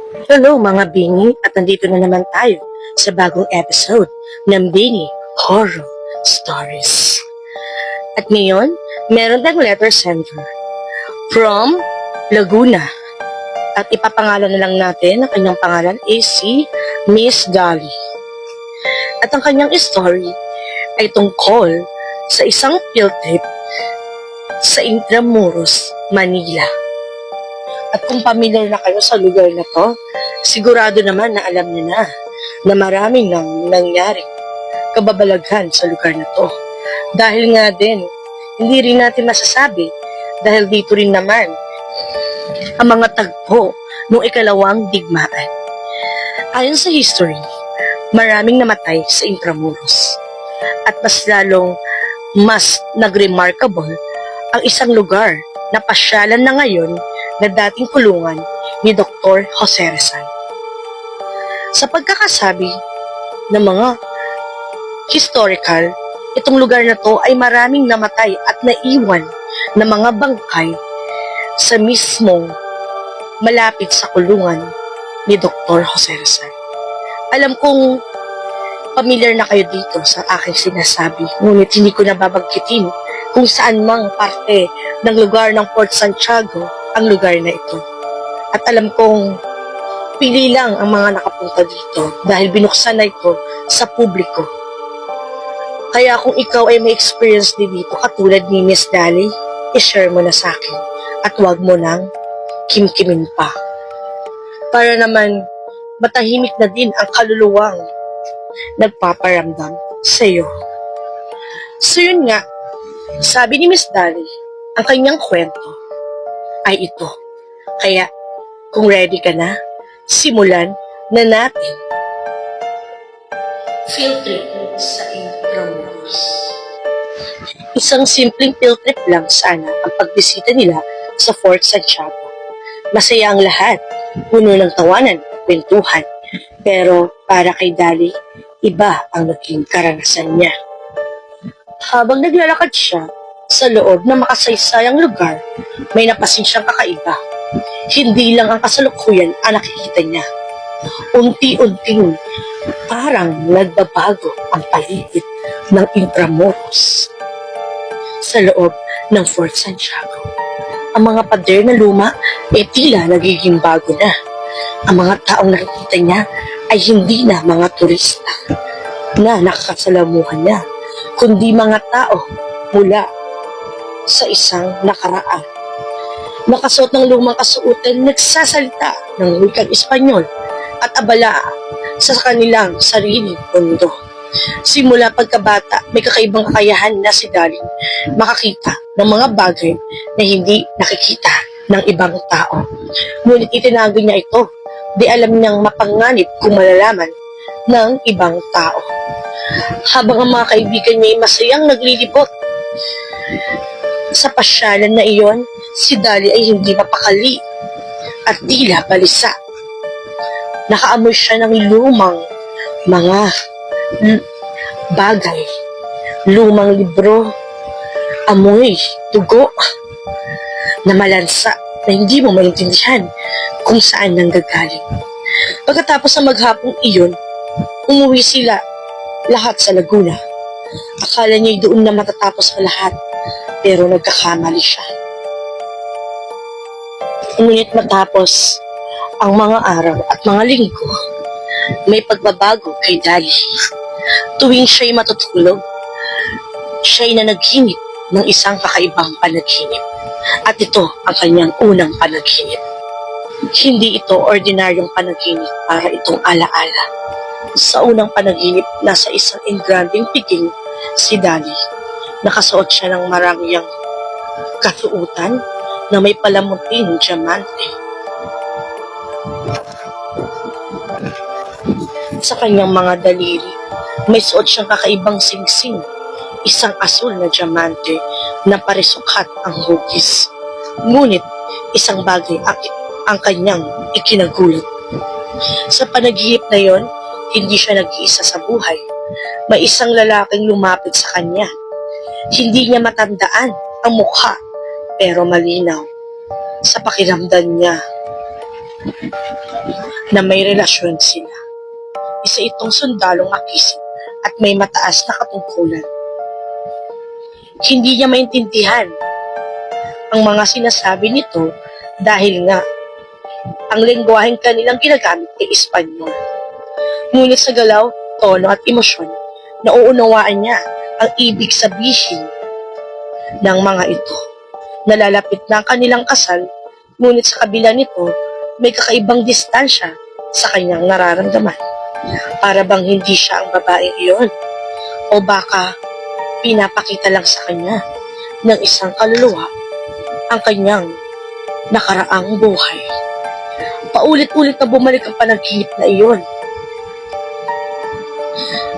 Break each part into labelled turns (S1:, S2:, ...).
S1: Hello mga Bini at nandito na naman tayo sa bagong episode ng Bini Horror Stories. At ngayon, meron tayong letter sender from Laguna. At ipapangalan na lang natin, ang kanyang pangalan ay si Miss Dolly. At ang kanyang story ay tungkol sa isang field trip sa Intramuros, Manila. At kung pamilyar na kayo sa lugar na to, sigurado naman na alam niyo na maraming nang nangyaring kababalaghan sa lugar na to. Dahil nga din, hindi rin natin masasabi dahil dito rin naman ang mga tagpo noong ikalawang digmaan. Ayon sa history, maraming namatay sa Intramuros. At mas nag-remarkable ang isang lugar na pasyalan na ngayon na dating kulungan ni Dr. Jose Rizal. Sa pagkakasabi ng mga historical, itong lugar na to ay maraming namatay at naiwan na mga bangkay sa mismong malapit sa kulungan ni Dr. Jose Rizal. Alam kong pamilyar na kayo dito sa aking sinasabi, ngunit hindi ko nababanggitin kung saan mang parte ng lugar ng Port Santiago ang lugar na ito. At alam kong pili lang ang mga nakapunta dito dahil binuksan na ito sa publiko. Kaya kung ikaw ay may experience din dito katulad ni Miss Dolly, i-share mo na sa akin at huwag mo nang kimkimin pa. Para naman matahimik na din ang kaluluwang nagpaparamdam sa iyo. So yun nga, sabi ni Miss Dolly, ang kanyang kwento ay ito. Kaya, kung ready ka na, simulan na natin. Field trip sa Intramuros. Isang simpleng field trip lang sana ang pagbisita nila sa Fort Santiago. Masaya ang lahat, puno ng tawanan at kwentuhan. Pero para kay Dolly, iba ang naging karanasan niya. Habang naglalakad siya sa loob ng makasaysayang lugar, may napansin siyang kakaiba. Hindi lang ang kasalukuyan ang nakikita niya. Unti-unting parang nagbabago ang paligid ng Intramuros sa loob ng Fort Santiago. Ang mga pader na luma tila nagiging bago na. Ang mga taong nakikita niya ay hindi na mga turista na nakakasalamuhan niya, kundi mga tao mula sa isang nakaraan. Nakasuot ng lumang kasuotan, nagsasalita ng wikang Espanyol at abala sa kanilang sariling mundo. Simula pagkabata, may kakaibang kakayahan na si Dolly makakita ng mga bagay na hindi nakikita ng ibang tao. Ngunit itinago niya ito, di alam niyang mapanganib kung malalaman ng ibang tao. Habang ang mga kaibigan niya ay masayang naglilibot sa pasyalan na iyon, si Dolly ay hindi mapakali at tila balisa. Nakaamoy siya ng lumang mga bagay, lumang libro, amoy, dugo, na malansa na hindi mo maintindihan kung saan nanggagaling. Pagkatapos ng maghapong iyon, umuwi sila lahat sa Laguna. Akala niya doon na matatapos ang lahat, pero nagkakamali siya. Ngunit matapos ang mga araw at mga linggo, may pagbabago kay Dolly. Tuwing siya'y matutulog, siya'y nanaginip ng isang kakaibang panaginip. At ito ang kanyang unang panaginip. Hindi ito ordinaryong panaginip, para itong alaala. Sa unang panaginip, nasa isang engranding piging si Dolly. Nakasuot siya ng marangyang kasuutan na may palamuting diamante. Sa kanyang mga daliri, may suot siyang kakaibang singsing, isang asul na diamante na paresukat ang hugis. Ngunit isang bagay ang kanyang ikinagulat. Sa panaginip na yon, hindi siya nag-iisa sa buhay. May isang lalaking lumapit sa kanya. Hindi niya matandaan ang mukha, pero malinaw sa pakiramdam niya na may relasyon sila. Isa itong sundalong makisig at may mataas na katungkulan. Hindi niya maintindihan ang mga sinasabi nito dahil nga ang lengguwaheng kanilang ginagamit ay Espanyol. Ngunit sa galaw, tono at emosyon, nauunawaan niya ang ibig sabihin ng mga ito. Nalalapit na ang kanilang kasal, ngunit sa kabila nito, may kakaibang distansya sa kanyang nararamdaman. Para bang hindi siya ang babaeng iyon, o baka pinapakita lang sa kanya ng isang kaluluwa ang kanyang nakaraang buhay. Paulit-ulit na bumalik ang panaginip na iyon.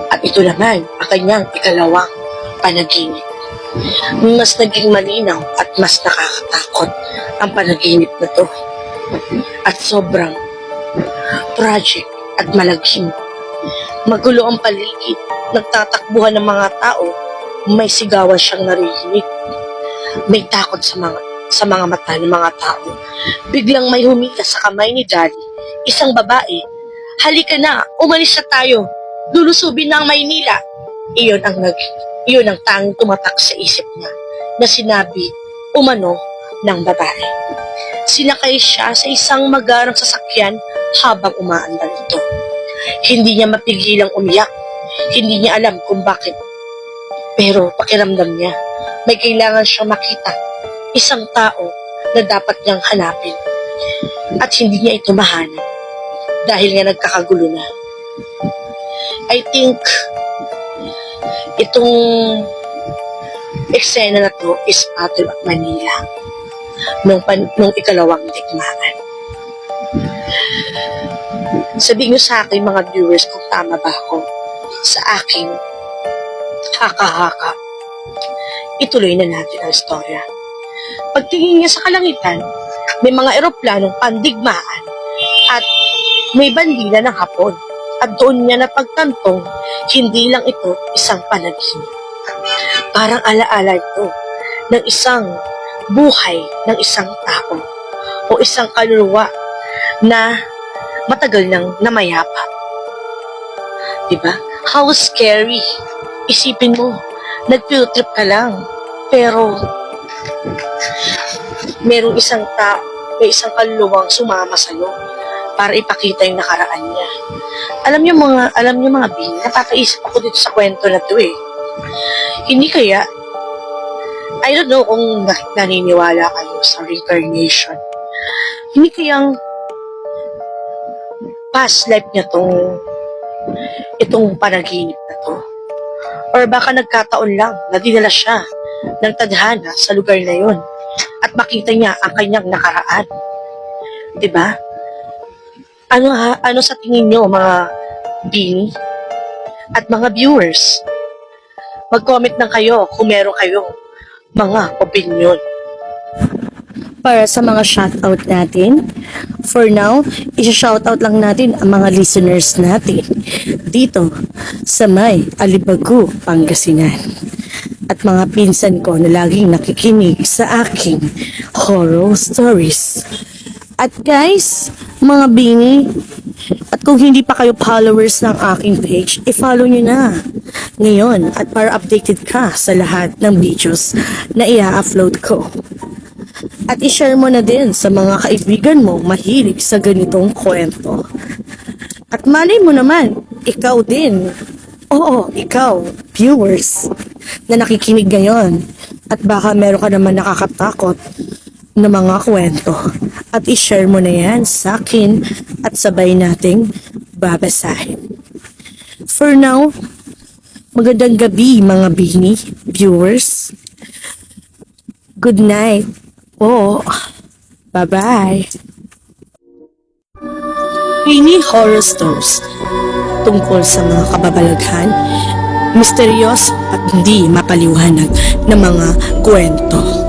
S1: At ito naman ang kanyang ikalawang panaginip. Mas naging malinaw at mas nakakatakot ang panaginip na to. At sobrang tragic at malagim. Magulo ang paligid, nagtatakbuhan ng mga tao, may sigawan siyang naririnig. May takot sa mga mata ng mga tao. Biglang may humika sa kamay ni Daddy, isang babae. Halika na, umalis na tayo. Lulusubin na ang Maynila. Iyon ang tanging tumatak sa isip niya na sinabi umano ng babae. Sinakay siya sa isang magarang sasakyan habang umaandar ito. Hindi niya mapigilang umiyak. Hindi niya alam kung bakit. Pero pakiramdam niya, may kailangan siyang makita. Isang tao na dapat niyang hanapin. At hindi niya ito mahanap dahil nga nagkakagulo na. I think itong eksena na to is Battle of Manila nung ikalawang digmaan. Sabihin niyo sa akin mga viewers kung tama ba ako sa aking haka-haka. Ituloy na natin ang istorya. Pagtingin niya sa kalangitan, may mga eroplanong pandigmaan at may bandila ng hapon. At doon niya napagtantong, hindi lang ito isang panaginip. Parang alaala ito ng isang buhay ng isang tao o isang kaluluwa na matagal nang namayapa. Diba? How scary. Isipin mo, nag-field trip ka lang, pero merong isang tao, may isang kaluluwang sumama sa'yo para ipakita yung nakaraan niya. Alam niyo mga Bing, napapaisip ako dito sa kwento na to eh. Hindi kaya, I don't know kung naniniwala kayo sa reincarnation. Hindi kayang past life niya itong panaginip na to. Or baka nagkataon lang na dinala siya ng tadhana sa lugar na yon at makita niya ang kanyang nakaraan. Diba? Ano sa tingin niyo mga Bini at mga viewers? Mag-comment lang kayo kung meron kayong mga opinion. Para sa mga shoutout natin, for now, isa-shoutout lang natin ang mga listeners natin dito sa may Alibagu, Pangasinan. At mga pinsan ko na laging nakikinig sa aking horror stories. At guys, mga Bini, at kung hindi pa kayo followers ng aking page, i-follow nyo na ngayon at para updated ka sa lahat ng videos na i-upload ko. At i-share mo na din sa mga kaibigan mo mahilig sa ganitong kwento. At malay mo naman, ikaw din. Oo, ikaw, viewers, na nakikinig ngayon. At baka meron ka naman nakakatakot na mga kwento. At i-share mo na yan sa akin at sabay nating babasahin. For now, magandang gabi mga Bini, viewers. Good night. Oh, bye-bye. Bini Horror Stories tungkol sa mga kababalaghan, misteryoso at hindi mapaliwanag na mga kwento.